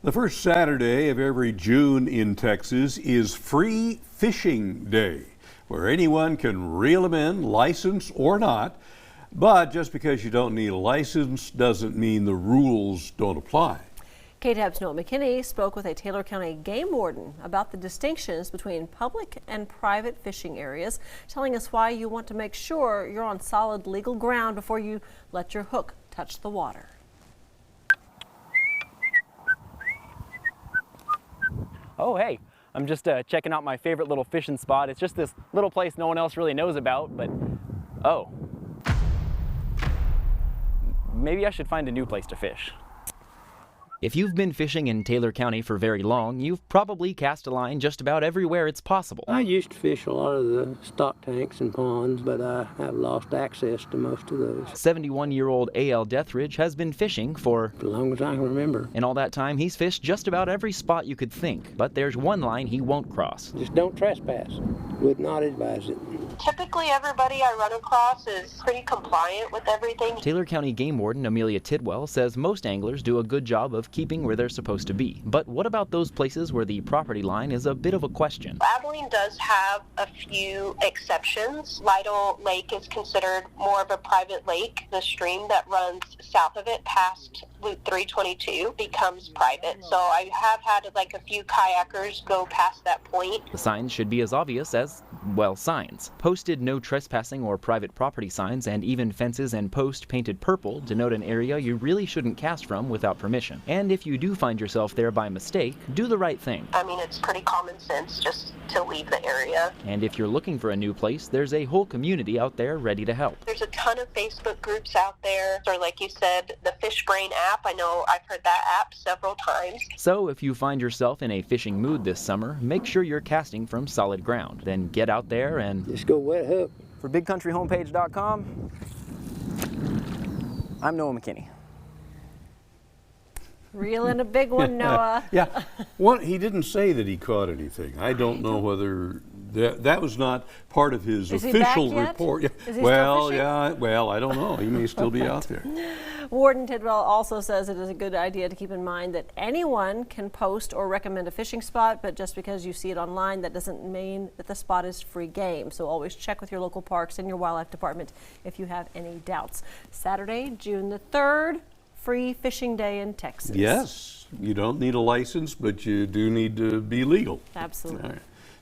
The first Saturday of every June in Texas is Free Fishing Day, where anyone can reel them in, licensed or not. But just because you don't need a license doesn't mean the rules don't apply. KTAB's Noah McKinney spoke with a Taylor County game warden about the distinctions between public and private fishing areas, telling us why you want to make sure you're on solid legal ground before you let your hook touch the water. Oh, hey, I'm just checking out my favorite little fishing spot. It's just this little place no one else really knows about, but oh. Maybe I should find a new place to fish. If you've been fishing in Taylor County for very long, you've probably cast a line just about everywhere it's possible. I used to fish a lot of the stock tanks and ponds, but I have lost access to most of those. 71-year-old A.L. Deathridge has been fishing for as long as I can remember. In all that time, he's fished just about every spot you could think, but there's one line he won't cross. Just don't trespass. Would not advise it. Typically, everybody I run across is pretty compliant with everything. Taylor County Game Warden Amelia Tidwell says most anglers do a good job of keeping where they're supposed to be. But what about those places where the property line is a bit of a question? Abilene does have a few exceptions. Lytle Lake is considered more of a private lake. The stream that runs south of it past Loop 322 becomes private. So I have had like a few kayakers go past that point. The signs should be as obvious as, well, signs. Posted no trespassing or private property signs and even fences and posts painted purple denote an area you really shouldn't cast from without permission. And if you do find yourself there by mistake, do the right thing. I mean, it's pretty common sense just to leave the area. And if you're looking for a new place, there's a whole community out there ready to help. There's a ton of Facebook groups out there, or like you said, the Fish Brain app. I know I've heard that app several times. So if you find yourself in a fishing mood this summer, make sure you're casting from solid ground. Then get out there and just go wet hook. For BigCountryHomepage.com, I'm Noah McKinney. Reeling a big one, Noah. Yeah, he didn't say that he caught anything. I don't know whether that was not part of his official report. Is he well, still fishing? well, I don't know. He may still be out there. Warden Tidwell also says it is a good idea to keep in mind that anyone can post or recommend a fishing spot, but just because you see it online, that doesn't mean that the spot is free game. So always check with your local parks and your wildlife department if you have any doubts. Saturday, June the 3rd. Free Fishing Day in Texas. Yes, you don't need a license, but you do need to be legal. Absolutely. All right.